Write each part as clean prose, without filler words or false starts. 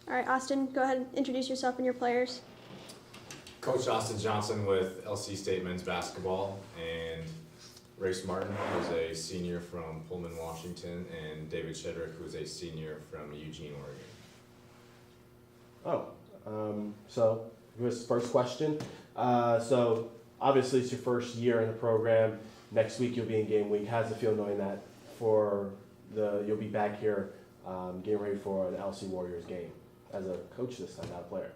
All right, Austin, go ahead and introduce yourself and your players. Coach Austin Johnson with LC State men's basketball, and Race Martin, who is a senior from Pullman, Washington, and David Shedrick, who is a senior from Eugene, Oregon. So here's the first question. So obviously it's your first year in the program. Next week you'll be in game week. How's it feel knowing that you'll be back here getting ready for an LC Warriors game as a coach this time, not a player?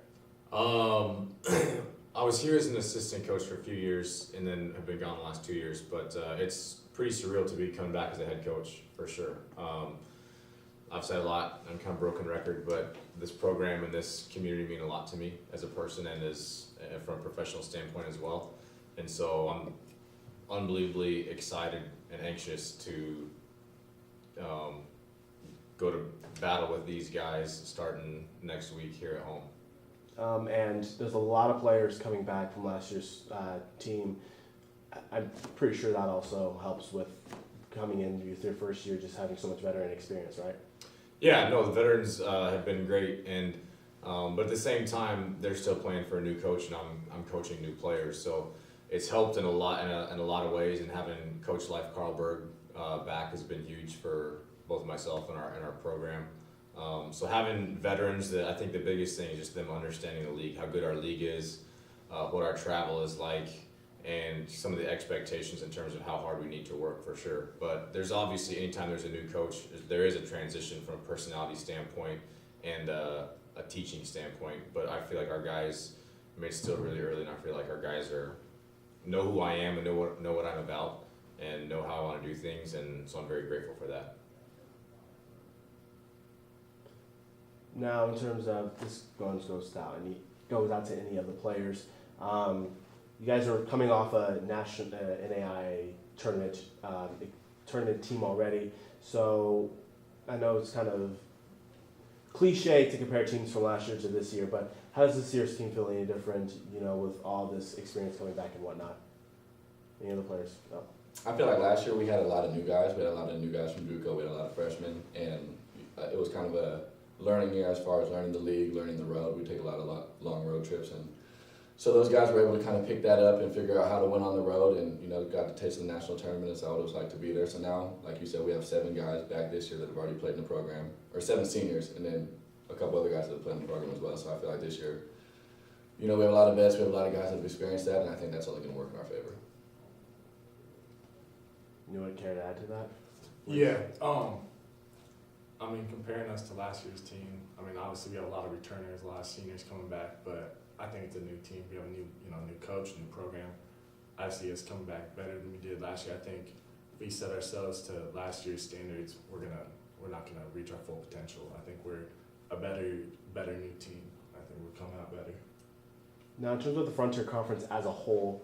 I was here as an assistant coach for a few years, and then have been gone the last 2 years. But it's pretty surreal to be coming back as a head coach for sure. I've said a lot. I'm kind of broken record, but this program and this community mean a lot to me as a person and as from a professional standpoint as well. And so I'm unbelievably excited and anxious to go to battle with these guys starting next week here at home. And there's a lot of players coming back from last year's team. I'm pretty sure that also helps with coming in with your first year, just having so much veteran experience, right? Yeah, no, the veterans have been great, and but at the same time, they're still playing for a new coach, and I'm coaching new players. So it's helped in a lot of ways, and having Coach Leif Carlberg back has been huge for both myself and our program. So having veterans, I think the biggest thing is just them understanding the league, how good our league is, what our travel is like, and some of the expectations in terms of how hard we need to work for sure. But there's obviously, anytime there's a new coach, there is a transition from a personality standpoint and a teaching standpoint. But I feel like our guys, I mean, it's still really early, and I feel like our guys know who I am and know what I'm about and know how I want to do things, and so I'm very grateful for that. Now, in terms of this goes out to any of the players. You guys are coming off a national NAIA tournament team already, so I know it's kind of cliche to compare teams from last year to this year, but how does this year's team feel any different, with all this experience coming back and whatnot? Any other players? No. I feel like last year we had a lot of new guys. We had a lot of new guys from JUCO. We had a lot of freshmen, and it was kind of a learning year as far as learning the league, learning the road. We take a lot of long road trips, and so those guys were able to kind of pick that up and figure out how to win on the road, and got to taste the national tournament and saw what it was like to be there. So now, like you said, we have 7 guys back this year that have already played in the program, or 7 seniors, and then a couple other guys that have played in the program as well. So I feel like this year, we have a lot of vets, we have a lot of guys that have experienced that, and I think that's only going to work in our favor. Anyone care to add to that? Yeah. I mean, comparing us to last year's team, I mean, obviously we have a lot of returners, a lot of seniors coming back, but I think it's a new team. We have a new coach, new program. I see us coming back better than we did last year. I think if we set ourselves to last year's standards, we're not gonna reach our full potential. I think we're a better new team. I think we're coming out better. Now, in terms of the Frontier Conference as a whole,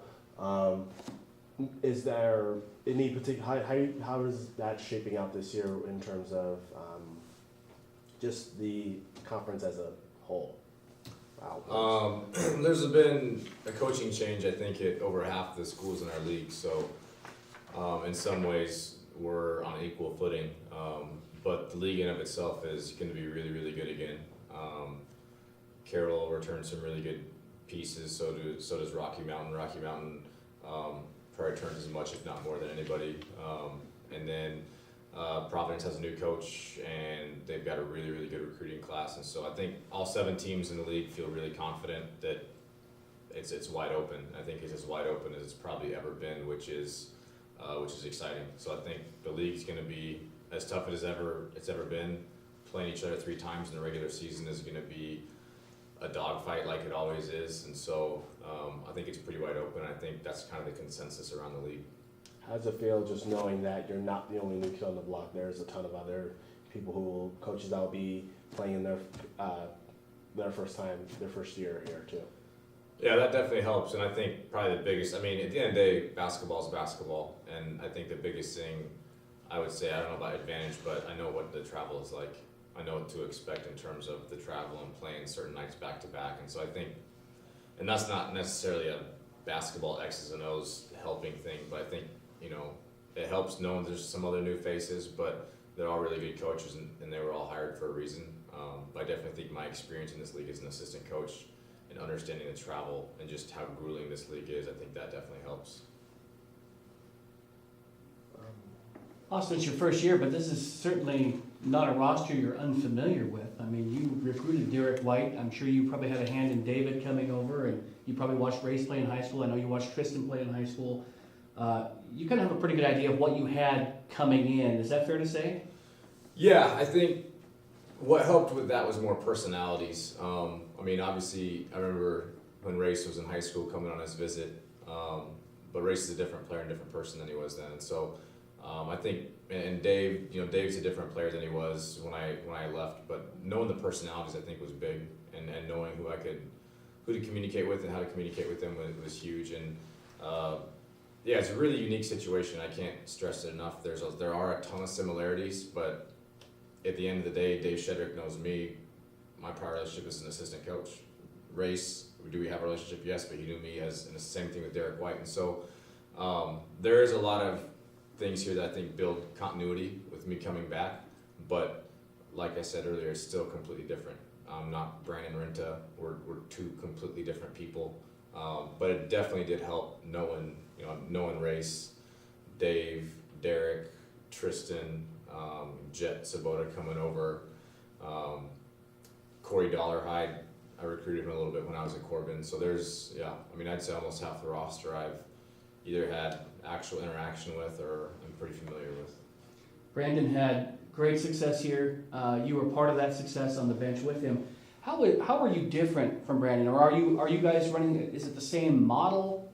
is there any particular how is that shaping out this year in terms of just the conference as a whole? Wow. There's been a coaching change, I think, at over half the schools in our league. So in some ways, we're on equal footing. But the league in of itself is going to be really, really good again. Carroll returned some really good pieces. So does Rocky Mountain. Rocky Mountain probably returns as much, if not more, than anybody. And then Providence has a new coach, and they've got a really, really good recruiting class. And so I think all 7 teams in the league feel really confident that it's wide open. I think it's as wide open as it's probably ever been, which is exciting. So I think the league's going to be as tough as it's ever been. Playing each other 3 times in the regular season is going to be a dogfight like it always is. And so I think it's pretty wide open. I think that's kind of the consensus around the league. How does it feel just knowing that you're not the only new kid on the block? There's a ton of other coaches that will be playing in their first year here too. Yeah, that definitely helps, and I think probably the biggest, I mean, at the end of the day, basketball is basketball, and I think the biggest thing, I would say, I don't know about advantage, but I know what the travel is like. I know what to expect in terms of the travel and playing certain nights back to back, and so I think, and that's not necessarily a basketball X's and O's helping thing, but I think, it helps knowing there's some other new faces, but they're all really good coaches, and they were all hired for a reason. But I definitely think my experience in this league as an assistant coach and understanding the travel and just how grueling this league is, I think that definitely helps. Austin, it's your first year, but this is certainly not a roster you're unfamiliar with. I mean, you recruited Derek White. I'm sure you probably had a hand in David coming over, and you probably watched Race play in high school. I know you watched Tristan play in high school. You kind of have a pretty good idea of what you had coming in. Is that fair to say? Yeah, I think what helped with that was more personalities. I mean, obviously, I remember when Race was in high school coming on his visit, but Race is a different player and different person than he was then. And so I think, and Dave, Dave's a different player than he was when I left. But knowing the personalities, I think, was big, and knowing who to communicate with and how to communicate with them was huge. And yeah, it's a really unique situation. I can't stress it enough. There are a ton of similarities, but at the end of the day, Dave Shedrick knows me. My prior relationship as an assistant coach. Race, do we have a relationship? Yes, but he knew me and the same thing with Derek White. And so there is a lot of things here that I think build continuity with me coming back. But like I said earlier, it's still completely different. I'm not Brandon Renta. We're two completely different people. But it definitely did help knowing Race, Dave, Derek, Tristan, Jet Sabota coming over, Corey Dollarhide. I recruited him a little bit when I was at Corbin. So I'd say almost half the roster I've either had actual interaction with or I'm pretty familiar with. Brandon had great success here. You were part of that success on the bench with him. How are you different from Brandon, or are you guys running? Is it the same model?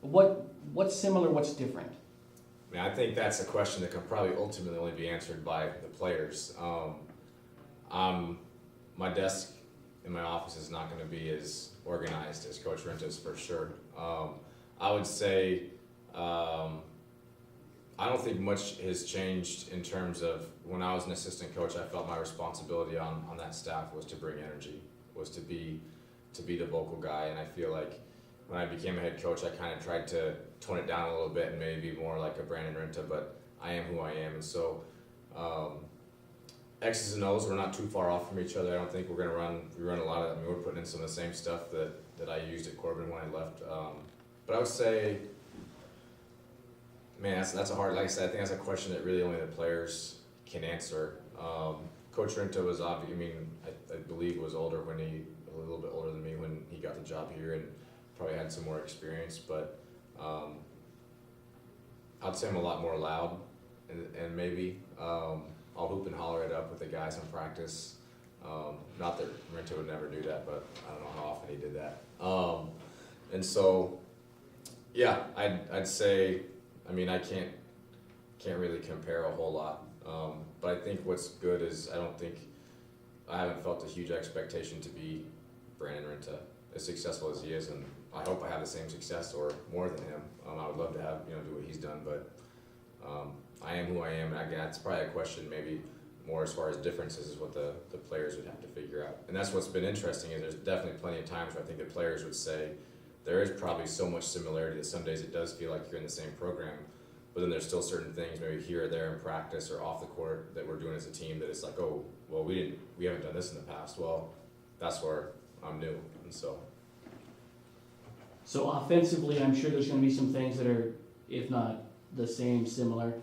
What's similar? What's different? I mean, I think that's a question that can probably ultimately only be answered by the players. My desk in my office is not going to be as organized as Coach Renta's for sure. I would say I don't think much has changed in terms of when I was an assistant coach. I felt my responsibility on that staff was to bring energy, was to be the vocal guy, and I feel like when I became a head coach, I kind of tried to tone it down a little bit and maybe be more like a Brandon Renta, but I am who I am, and so X's and O's, we're not too far off from each other. I don't think we run a lot of, we're putting in some of the same stuff that I used at Corbin when I left, but I would say, man, that's a hard, like I said, I think that's a question that really only the players can answer. Coach Renta was obvious, I believe was a little bit older than me when he got the job here and probably had some more experience, but I'd say I'm a lot more loud and maybe I'll hoop and holler it up with the guys in practice. Not that Renta would never do that, but I don't know how often he did that. And so, yeah, I'd say, I can't really compare a whole lot. But I think what's good is I haven't felt a huge expectation to be Brandon Renta, as successful as he is, and I hope I have the same success or more than him. I would love to have, do what he's done, but I am who I am, and that's probably a question maybe more as far as differences is what the players would have to figure out. And that's what's been interesting, is there's definitely plenty of times where I think the players would say there is probably so much similarity that some days it does feel like you're in the same program, but then there's still certain things maybe here or there in practice or off the court that we're doing as a team that it's like, oh, well, we haven't done this in the past. Well, that's where I'm new, and so. So offensively, I'm sure there's going to be some things that are, if not the same, similar.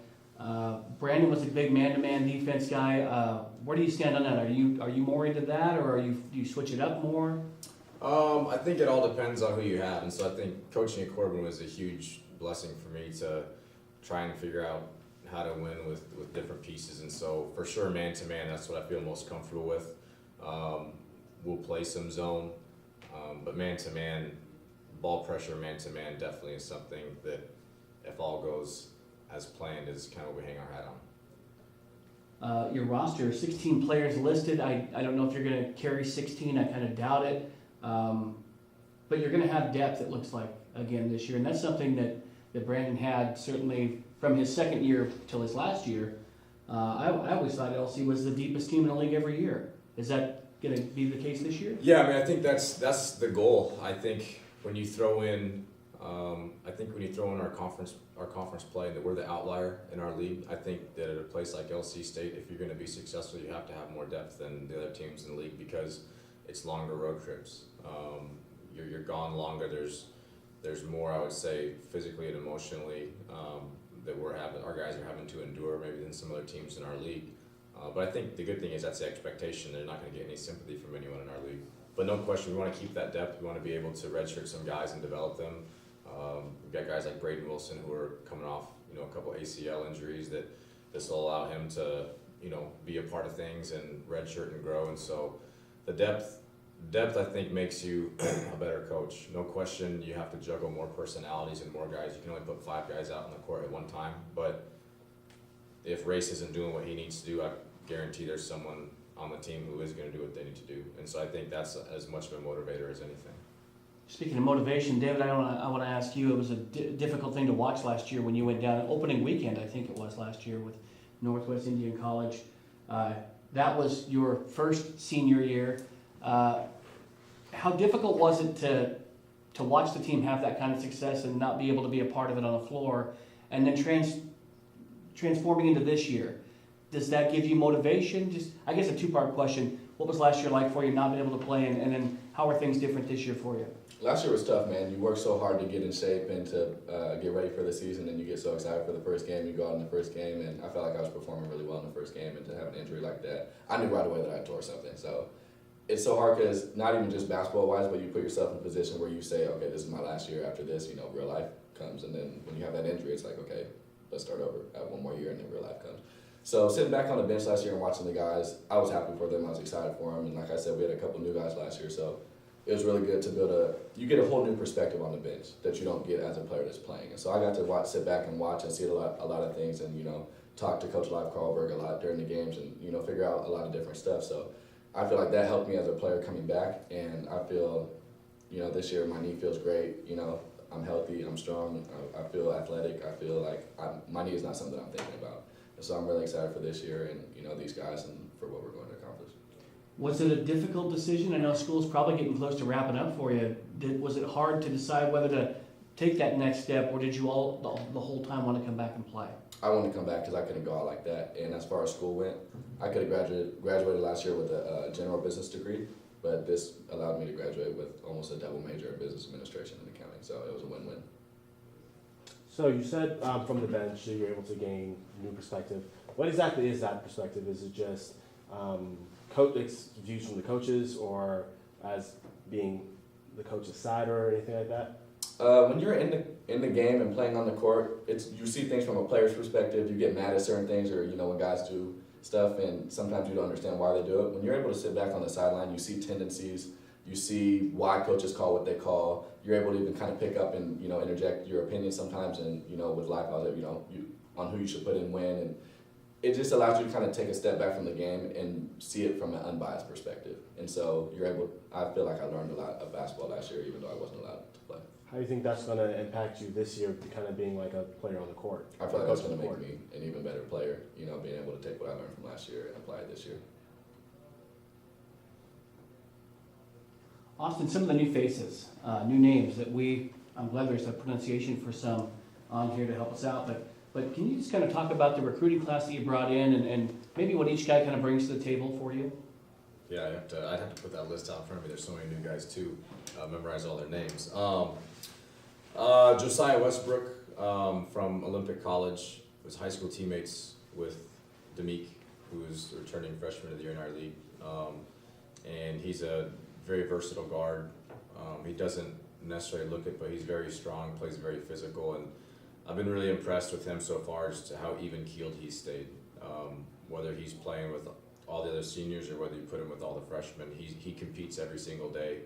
Brandon was a big man-to-man defense guy. Where do you stand on that? Are you more into that, or do you switch it up more? I think it all depends on who you have, and so I think coaching at Corbin was a huge blessing for me to try and figure out how to win with different pieces, and so for sure man-to-man, that's what I feel most comfortable with. We'll play some zone, but man-to-man, ball pressure man-to-man definitely is something that, if all goes as planned, is kind of what we hang our hat on. Your roster, 16 players listed. I don't know if you're going to carry 16. I kind of doubt it. But you're going to have depth, it looks like, again this year. And that's something that Brandon had certainly from his second year till his last year. I always thought LC was the deepest team in the league every year. Is that going to be the case this year? Yeah, I think that's the goal. I think when you throw in I think when you throw in our conference play, that we're the outlier in our league. I think that at a place like LC State, if you're going to be successful, you have to have more depth than the other teams in the league because it's longer road trips. You're gone longer. There's more, I would say, physically and emotionally that our guys are having to endure maybe than some other teams in our league. But I think the good thing is that's the expectation. They're not going to get any sympathy from anyone in our league. But no question, we want to keep that depth. We want to be able to redshirt some guys and develop them. We've got guys like Braden Wilson who are coming off, a couple ACL injuries that this will allow him to, be a part of things and redshirt and grow. And so the depth I think makes you a better coach. No question, you have to juggle more personalities and more guys. You can only put 5 guys out on the court at one time. But if Race isn't doing what he needs to do, I guarantee there's someone on the team who is going to do what they need to do. And so I think that's as much of a motivator as anything. Speaking of motivation, David, I want to ask you, it was a difficult thing to watch last year when you went down, opening weekend I think it was last year with Northwest Indian College. That was your first senior year. How difficult was it to watch the team have that kind of success and not be able to be a part of it on the floor, and then transforming into this year? Does that give you motivation? Just, I guess, a 2-part question. What was last year like for you, not being able to play, and then how are things different this year for you? Last year was tough, man. You work so hard to get in shape and to get ready for the season, and you get so excited for the first game. You go out in the first game, and I felt like I was performing really well in the first game, and to have an injury like that, I knew right away that I tore something. So it's so hard because not even just basketball-wise, but you put yourself in a position where you say, okay, this is my last year. After this, real life comes, and then when you have that injury, it's like, okay, let's start over. I have one more year, and then real life comes. So sitting back on the bench last year and watching the guys, I was happy for them. I was excited for them, and like I said, we had a couple new guys last year, so it was really good to you get a whole new perspective on the bench that you don't get as a player that's playing. And so I got to sit back and watch and see a lot of things, and talk to Coach Live Carlberg a lot during the games, and figure out a lot of different stuff. So I feel like that helped me as a player coming back, and I feel this year my knee feels great. I'm healthy, I'm strong, I feel athletic. I feel like my knee is not something I'm thinking about. And so I'm really excited for this year and these guys and for what we're going to accomplish. Was it a difficult decision? I know school's probably getting close to wrapping up for you. Was it hard to decide whether to take that next step, or did you the whole time want to come back and play? I wanted to come back because I couldn't go out like that. And as far as school went, I could have graduated last year with a general business degree, but this allowed me to graduate with almost a double major in business administration and accounting. So it was a win-win. So you said from the bench that you're able to gain new perspective. What exactly is that perspective? Is it just views from the coaches, or as being the coach's side, or anything like that? When you're in the game and playing on the court, you see things from a player's perspective. You get mad at certain things, or when guys do stuff, and sometimes you don't understand why they do it. When you're able to sit back on the sideline, you see tendencies. You see why coaches call what they call. You're able to even kind of pick up and interject your opinion sometimes. And with life, I was on who you should put in when, and it just allows you to kind of take a step back from the game and see it from an unbiased perspective. And so I feel like I learned a lot of basketball last year, even though I wasn't allowed to play. How do you think that's going to impact you this year, kind of being like a player on the court? I feel like that's going to make me an even better player, being able to take what I learned from last year and apply it this year. Austin, some of the new faces, new names that I'm glad there's a pronunciation for some on here to help us out, but can you just kind of talk about the recruiting class that you brought in, and maybe what each guy kind of brings to the table for you? Yeah, I'd have to put that list out in front of me. There's so many new guys too. Memorize all their names. Josiah Westbrook from Olympic College was high school teammates with Demick, who is the returning freshman of the year in our league. And he's a very versatile guard. He doesn't necessarily look it, but he's very strong, plays very physical, and I've been really impressed with him so far as to how even-keeled he's stayed. Whether he's playing with all the other seniors or whether you put him with all the freshmen, he competes every single day,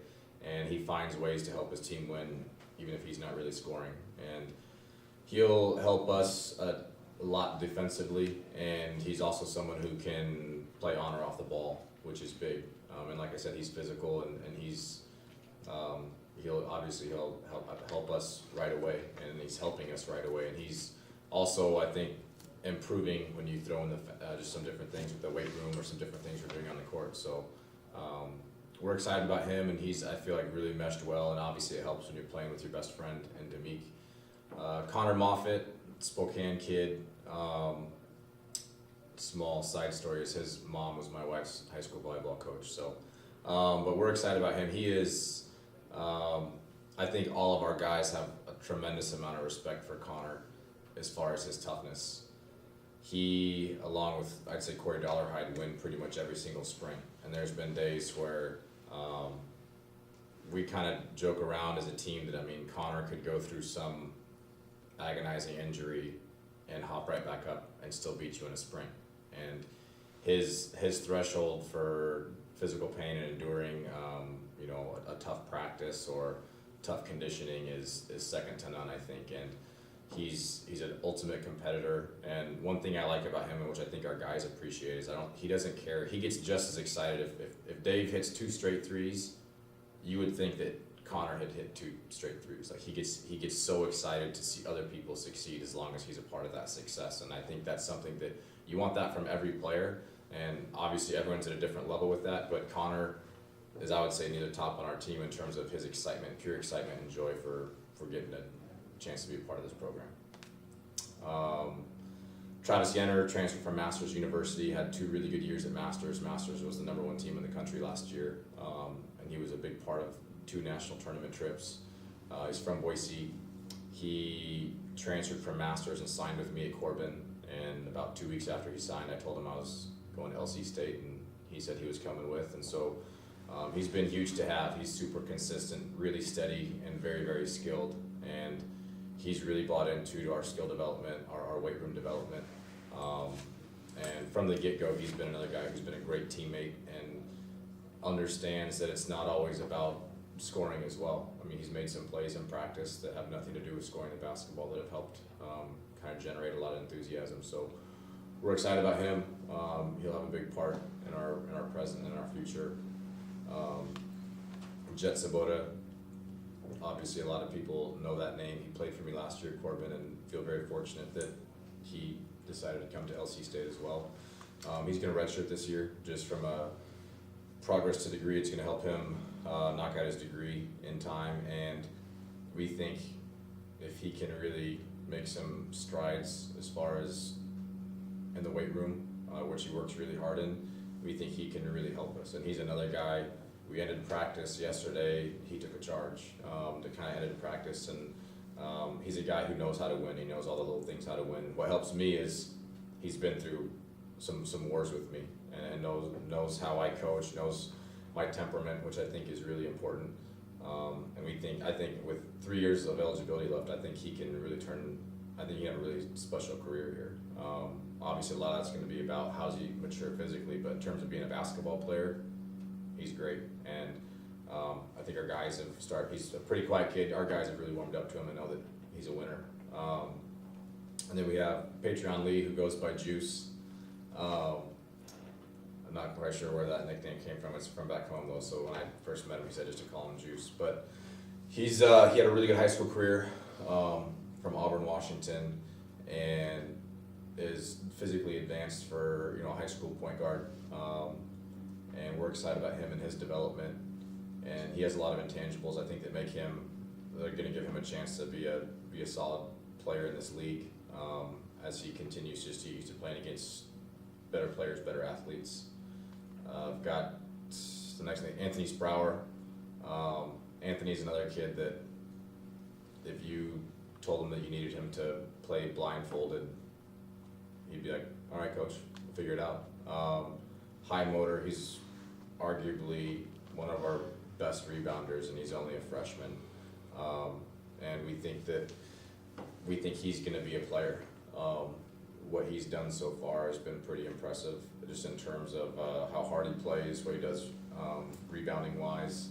and he finds ways to help his team win, even if he's not really scoring. And he'll help us a lot defensively, and he's also someone who can play on or off the ball, which is big. And like I said, he's physical, and he's he'll help us right away, and he's helping us right away. And he's also, I think, improving when you throw in just some different things with the weight room or some different things we're doing on the court. So we're excited about him, and I feel like really meshed well, and obviously it helps when you're playing with your best friend and Demik. Connor Moffitt, Spokane kid. Small side story is his mom was my wife's high school volleyball coach, so but we're excited about him. He is, I think all of our guys have a tremendous amount of respect for Connor as far as his toughness. He, along with, I'd say, Corey Dollarhide, win pretty much every single spring. And there's been days where we kind of joke around as a team that, I mean, Connor could go through some agonizing injury and hop right back up and still beat you in a spring. And his threshold for physical pain and enduring, a tough practice or tough conditioning is second to none, I think. And he's an ultimate competitor. And one thing I like about him, and which I think our guys appreciate, is he doesn't care. He gets just as excited if Dave hits 2 straight threes. You would think that Connor had hit 2 straight threes. Like he gets so excited to see other people succeed as long as he's a part of that success. And I think that's something that you want that from every player. And obviously everyone's at a different level with that. But Connor is, I would say, near the top on our team in terms of his excitement, pure excitement and joy for getting a chance to be a part of this program. Travis Yenner transferred from Masters University, had 2 really good years at Masters. Masters was the #1 team in the country last year, and he was a big part of 2 national tournament trips. He's from Boise. He transferred from Masters and signed with me at Corbin, and about 2 weeks after he signed, I told him I was going to LC State, and he said he was coming with, and so he's been huge to have. He's super consistent, really steady, and very, very skilled, and he's really bought into our skill development, our weight room development. And from the get-go, he's been another guy who's been a great teammate and understands that it's not always about scoring as well. I mean, he's made some plays in practice that have nothing to do with scoring the basketball that have helped kind of generate a lot of enthusiasm. So we're excited about him. He'll have a big part in our present and our future. Jet Sabota, obviously a lot of people know that name. He played for me last year at Corbin, and feel very fortunate that he decided to come to LC State as well. He's going to redshirt this year, just from a progress to degree. It's going to help him knock out his degree in time, and we think if he can really make some strides as far as in the weight room, which he works really hard in, we think he can really help us. And he's another guy. We ended practice yesterday. He took a charge to kind of end practice, and he's a guy who knows how to win. He knows all the little things how to win. What helps me is he's been through some wars with me, and knows how I coach, knows my temperament, which I think is really important. And I think with 3 years of eligibility left, I think he can really I think he have a really special career here. Obviously, a lot of that's going to be about how's he mature physically, but in terms of being a basketball player, he's great. And I think our guys he's a pretty quiet kid. Our guys have really warmed up to him and know that he's a winner. And then we have Patreon Lee, who goes by Juice. I'm not quite sure where that nickname came from. It's from back home though, so when I first met him, he said just to call him Juice. But he had a really good high school career from Auburn, Washington, and is physically advanced for high school point guard. And we're excited about him and his development. And he has a lot of intangibles, I think, that they're going to give him a chance to be a solid player in this league as he continues just to get used to playing against better players, better athletes. I've got the next name, Anthony Sprower. Anthony's another kid that if you told him that you needed him to play blindfolded, he'd be like, all right, coach, we'll figure it out. High motor, he's arguably one of our best rebounders, and he's only a freshman. And we think he's going to be a player. What he's done so far has been pretty impressive, just in terms of how hard he plays, what he does rebounding wise,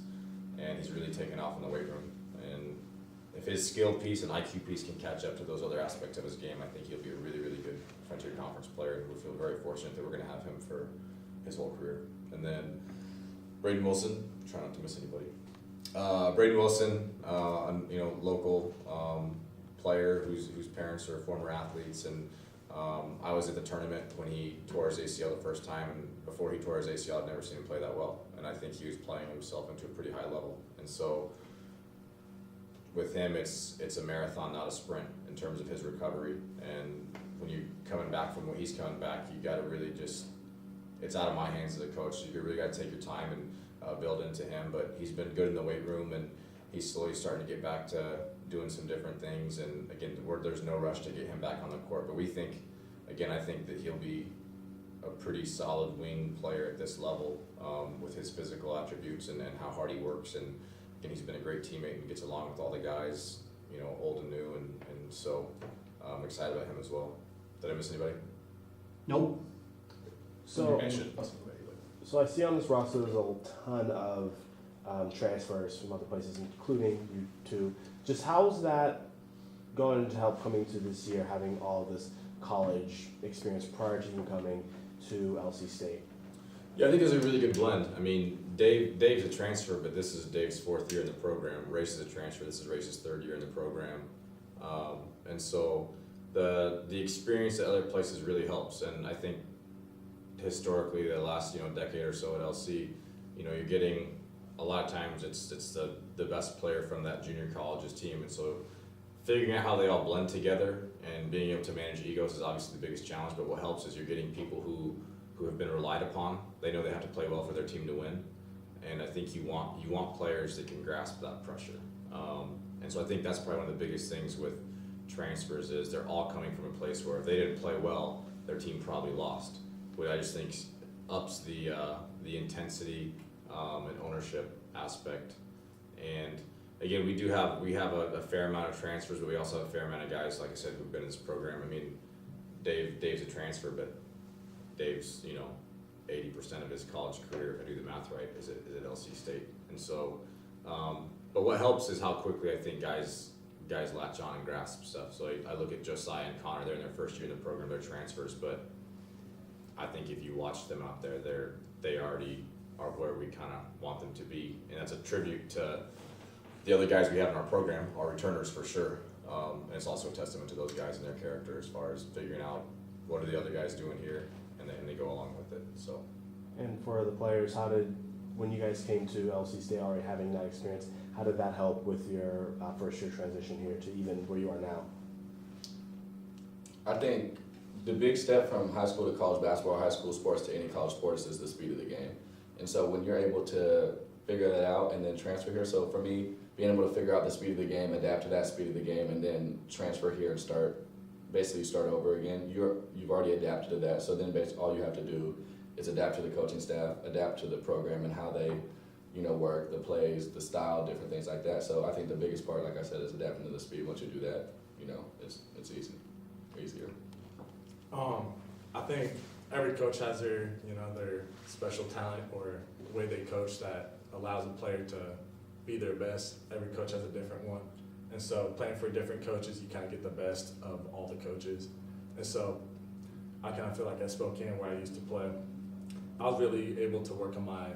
and he's really taken off in the weight room. And if his skill piece and IQ piece can catch up to those other aspects of his game, I think he'll be a really, really good Frontier Conference player. We feel very fortunate that we're going to have him for his whole career. And then Braden Wilson, try not to miss anybody. Braden Wilson, local player whose parents are former athletes, and I was at the tournament when he tore his ACL the first time, and before he tore his ACL, I'd never seen him play that well. and I think he was playing himself into a pretty high level. And so with him, it's a marathon, not a sprint in terms of his recovery. And when you're coming back from when he's coming back, you got to really just, it's out of my hands as a coach. You really got to take your time and build into him. But he's been good in the weight room, and he's slowly starting to get back to doing some different things. And again, there's no rush to get him back on the court. But we think, again, I think that he'll be a pretty solid wing player at this level with his physical attributes and how hard he works. And again, he's been a great teammate and gets along with all the guys, you know, old and new. And so I'm excited about him as well. Did I miss anybody? Nope. So, I should. so I see on this roster there's a ton of transfers from other places, including you two. Just how's that going to help coming to this year, having all this college experience prior to you coming to LC State? Yeah, I think there's a really good blend. I mean, Dave's a transfer, but this is Dave's 4th year in the program. Race is a transfer. This is Race's 3rd year in the program, and so the experience at other places really helps. And I think historically, the last decade or so at LC, you're getting a lot of times it's the best player from that junior college's team, and so figuring out how they all blend together and being able to manage egos is obviously the biggest challenge. But what helps is you're getting people who have been relied upon. They know they have to play well for their team to win, and I think you want players that can grasp that pressure. And so I think that's probably one of the biggest things with transfers is they're all coming from a place where if they didn't play well, their team probably lost. Which I just think ups the intensity and ownership aspect. And again, we have a fair amount of transfers, but we also have a fair amount of guys, like I said, who've been in this program. I mean, Dave's a transfer, but Dave's 80% of his college career, if I do the math right, is at LC State. And so, but what helps is how quickly I think guys latch on and grasp stuff. So I look at Josiah and Connor; they're in their 1st year in the program, they're transfers, but I think if you watch them out there, they already are where we kind of want them to be, and that's a tribute to the other guys we have in our program, our returners for sure. And it's also a testament to those guys and their character as far as figuring out what are the other guys doing here, and they go along with it. So. And for the players, when you guys came to LC State already having that experience, how did that help with your 1st year transition here to even where you are now? I think the big step from high school to college basketball, high school sports to any college sports is the speed of the game. And so when you're able to figure that out and then transfer here, so for me, being able to figure out the speed of the game, adapt to that speed of the game, and then transfer here and start over again, you've already adapted to that. So then basically all you have to do is adapt to the coaching staff, adapt to the program and how they work, the plays, the style, different things like that. So I think the biggest part, like I said, is adapting to the speed. Once you do that, it's easier. I think every coach has their special talent or the way they coach that allows a player to be their best. Every coach has a different one. And so playing for different coaches, you kind of get the best of all the coaches. And so I kind of feel like at Spokane, where I used to play, I was really able to work on my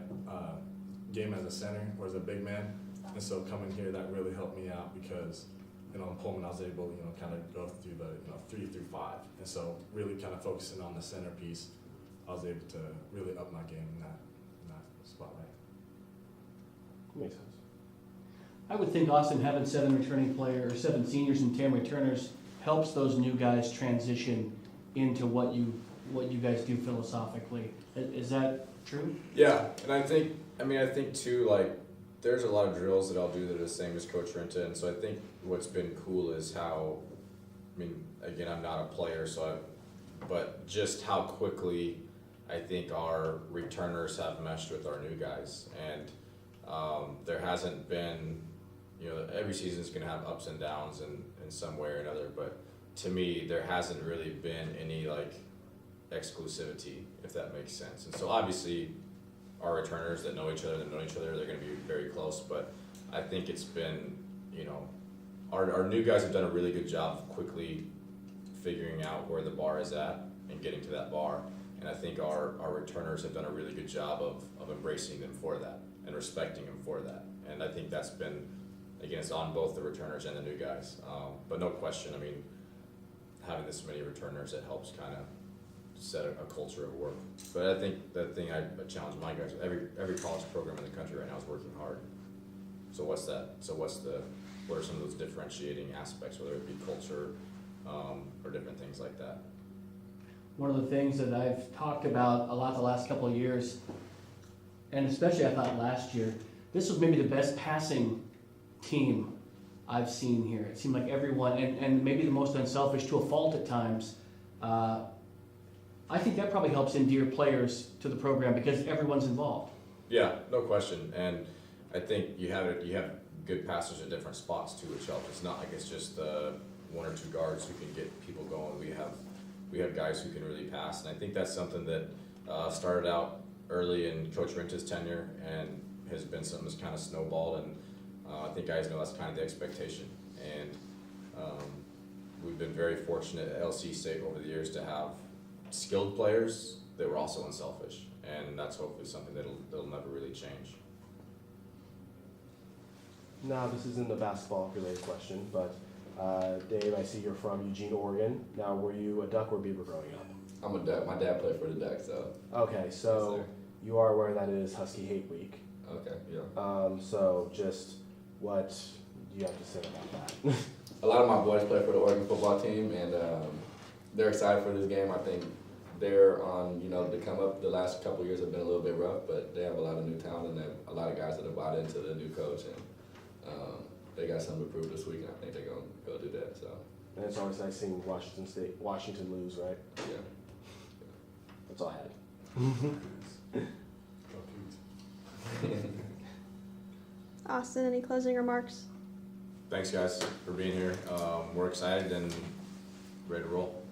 game as a center or as a big man. And so coming here, that really helped me out because in Pullman, I was able, kind of go through the, 3 through 5. And so really kind of focusing on the centerpiece, I was able to really up my game in that spotlight. Makes sense. I would think Austin having 7 seniors and 10 returners helps those new guys transition into what you guys do philosophically. Is that true? Yeah, and I think too, like, there's a lot of drills that I'll do that are the same as Coach Renta, and so I think what's been cool is how, again, I'm not a player, but just how quickly I think our returners have meshed with our new guys, and there hasn't been, every season's gonna have ups and downs in some way or another, but to me, there hasn't really been any exclusivity, if that makes sense. And so obviously, our returners that know each other, they're going to be very close. But I think it's been, our new guys have done a really good job of quickly figuring out where the bar is at and getting to that bar. And I think our returners have done a really good job of embracing them for that and respecting them for that. And I think that's been, again, it's on both the returners and the new guys. But no question, having this many returners, it helps kind of set a culture of work. But I think the thing I challenge my guys, every college program in the country right now is working hard. So what's that? So what are some of those differentiating aspects, whether it be culture, or different things like that? One of the things that I've talked about a lot the last couple of years, and especially I thought last year, this was maybe the best passing team I've seen here. It seemed like everyone, and maybe the most unselfish to a fault at times. I think that probably helps endear players to the program because everyone's involved. Yeah, no question. And I think you have good passers at different spots too, which helps. It's not like it's just one or two guards who can get people going. We have guys who can really pass, and I think that's something that started out early in Coach Renta's tenure and has been something that's kind of snowballed. And I think guys know that's kind of the expectation. And we've been very fortunate at LC State over the years to have skilled players that were also unselfish, and that's hopefully something that'll never really change. Now, this isn't a basketball-related question, but Dave, I see you're from Eugene, Oregon. Now, were you a Duck or Beaver growing up? I'm a Duck. My dad played for the Ducks, so. Okay, so Yes, you are aware that it is Husky Hate Week. Okay, yeah. So just what do you have to say about that? A lot of my boys play for the Oregon football team, and they're excited for this game. I think they're on, the come up. The last couple of years have been a little bit rough, but they have a lot of new talent and they have a lot of guys that have bought into the new coach, and they got something to prove this week, and I think they're going to go do that. So. And it's always nice seeing Washington lose, right? Yeah. That's all I had. Go Cougs. Austin, any closing remarks? Thanks, guys, for being here. We're excited and ready to roll.